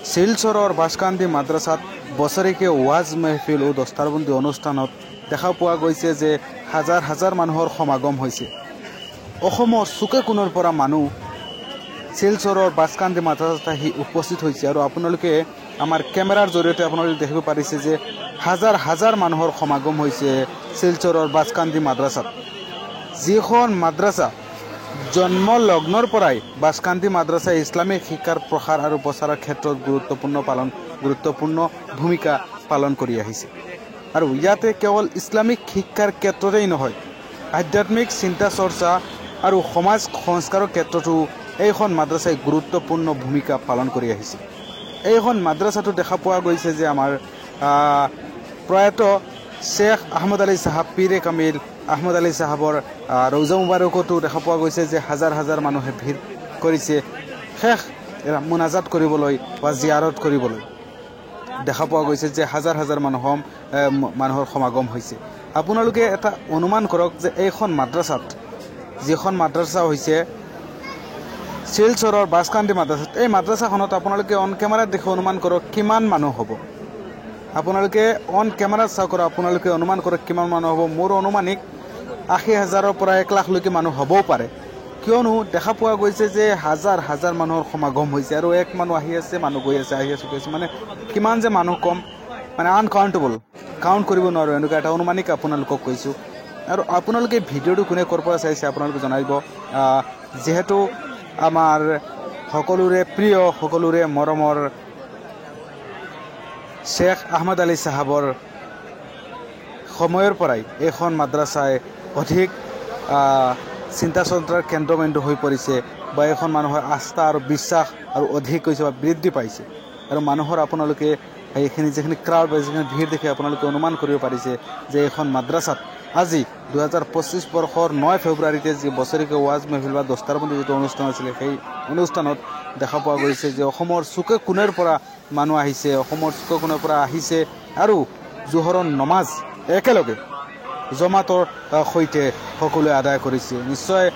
শিলচৰৰ বাসকান্দি মাদ্ৰাছাত বছৰেকীয়া ৱাজ মেহফিল ও দস্তাৰবন্দী অনুষ্ঠানত দেখা পোৱা গৈছে যে হাজাৰ হাজাৰ মানুহৰ সমাগম হৈছে। অসমৰ চুকে কোণৰ পৰা মানুহ শিলচৰৰ বাসকান্দি মাদ্ৰাছাত আহি উপস্থিত হৈছে আৰু আপোনালোকে আমাৰ কেমেৰাৰ জৰিয়তে আপোনালোকে দেখিব পাৰিছে যে হাজাৰ হাজাৰ মানুহৰ সমাগম হৈছে শিলচৰৰ বাসকান্দি মাদ্ৰাছাত। যিখন মাদ্ৰাছা জন্মলগ্নৰ পৰাই বাসকান্দি মাদ্ৰাছাই ইছলামিক শিক্ষাৰ প্ৰসাৰ আৰু প্ৰচাৰৰ ক্ষেত্ৰত গুৰুত্বপূৰ্ণ ভূমিকা পালন কৰি আহিছে। আৰু ইয়াতে কেৱল ইছলামিক শিক্ষাৰ ক্ষেত্ৰতেই নহয়, আধ্যাত্মিক চিন্তা চৰ্চা আৰু সমাজ সংস্কাৰৰ ক্ষেত্ৰতো এইখন মাদ্ৰাছাই গুৰুত্বপূৰ্ণ ভূমিকা পালন কৰি আহিছে। এইখন মাদ্ৰাছাটো দেখা পোৱা গৈছে যে আমাৰ প্ৰয়াত শ্বেখ আহমদ আলী চাহাব পীৰে কামিল আহমদ আলী চাহাবৰ ৰৌজা মুবাৰকতো দেখা পোৱা গৈছে যে হাজাৰ হাজাৰ মানুহে ভিৰ কৰিছে শেষ মুনাজাত কৰিবলৈ বা জিয়াৰত কৰিবলৈ। দেখা পোৱা গৈছে যে হাজাৰ হাজাৰ মানুহৰ সমাগম হৈছে। আপোনালোকে এটা অনুমান কৰক যে এইখন মাদ্ৰাছাত, যিখন মাদ্ৰাছা হৈছে শিলচৰৰ বাসকান্দি মাদ্ৰাছাত, এই মাদ্ৰাছাখনত আপোনালোকে অন কেমেৰাত দেখি অনুমান কৰক কিমান মানুহ হ'ব। আপোনালোকে অন কেমেৰাত চাওক, আপোনালোকে অনুমান কৰক কিমান মানুহ হ'ব। মোৰ অনুমানিক 80,000-ৰ পৰা 1 লাখলৈকে মানুহ হ'বও পাৰে, কিয়নো দেখা পোৱা গৈছে যে হাজাৰ হাজাৰ মানুহৰ সমাগম হৈছে আৰু এক মানুহ আহি আছে, মানুহ গৈ আছে, আহি আছে, গৈ আছে, মানে কিমান যে মানুহ কম, মানে আনকাউণ্টেবল, কাউণ্ট কৰিব নোৱাৰোঁ, এনেকুৱা এটা অনুমানিক আপোনালোকক কৈছোঁ। আৰু আপোনালোকে ভিডিঅ'টো কোনে ক'ৰ পৰা চাইছে আপোনালোকে জনাই দিব। যিহেতু আমাৰ সকলোৰে প্ৰিয়, সকলোৰে মৰমৰ শ্বেখ আহমদ আলী চাহাবৰ সময়ৰ পৰাই এইখন মাদ্ৰাছাই অধিক চিন্তা চৰ্চাৰ কেন্দ্ৰবিন্দু হৈ পৰিছে, বা এখন মানুহৰ আস্থা আৰু বিশ্বাস আৰু অধিক হৈছে বা বৃদ্ধি পাইছে। আৰু মানুহৰ আপোনালোকে এইখিনি যিখিনি ক্ৰাউড বা যিখিনি ভিৰ দেখি আপোনালোকে অনুমান কৰিব পাৰিছে যে এইখন মাদ্ৰাছাত আজি 2025 বৰ্ষৰ 9 ফেব্ৰুৱাৰীতে যি বছৰেকীয়া ৱাজ মেহফিল বা দস্তাৰবন্দী যিটো অনুষ্ঠান আছিলে, সেই অনুষ্ঠানত দেখা পোৱা গৈছে যে অসমৰ চুকে কোণৰ পৰা মানুহ আহিছে, অসমৰ চুকে কোণৰ পৰা আহিছে আৰু জোহৰৰ নমাজ একেলগে জমাতৰ সৈতে সকলোৱে আদায় কৰিছে। নিশ্চয়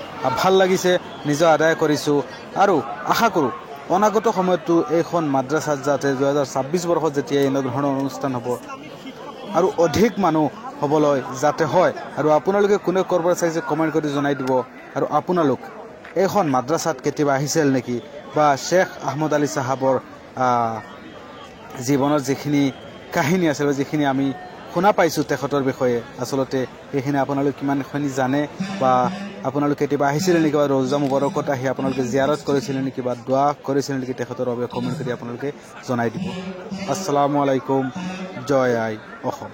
ভাল লাগিছে, নিজে আদায় কৰিছোঁ আৰু আশা কৰোঁ অনাগত সময়তো এইখন মাদ্ৰাছাত যাতে 2026 বৰ্ষত যেতিয়া এনেধৰণৰ অনুষ্ঠান হ'ব আৰু অধিক মানুহ হ'বলৈ যাতে হয়। আৰু আপোনালোকে কোনে ক'ৰ পৰা চাইছে কমেণ্ট কৰি জনাই দিব। আৰু আপোনালোক এইখন মাদ্ৰাছাত কেতিয়াবা আহিছিল নেকি, বা শ্বেখ আহমদ আলী চাহাবৰ জীৱনৰ যিখিনি কাহিনী আছে বা যিখিনি আমি শুনা পাইছোঁ তেখেতৰ বিষয়ে, আচলতে সেইখিনি আপোনালোকে কিমানখিনি জানে, বা আপোনালোকে কেতিয়াবা আহিছিলে নেকি, বা ৰৌজা মুবাৰকত আহি আপোনালোকে জিয়াৰত কৰিছিলে নেকি, বা দোৱা কৰিছিলে নেকি, তেখেতৰ বাবে কমেণ্ট কৰি আপোনালোকে জনাই দিব। আসসালামু আলাইকুম, জয় আই অসম।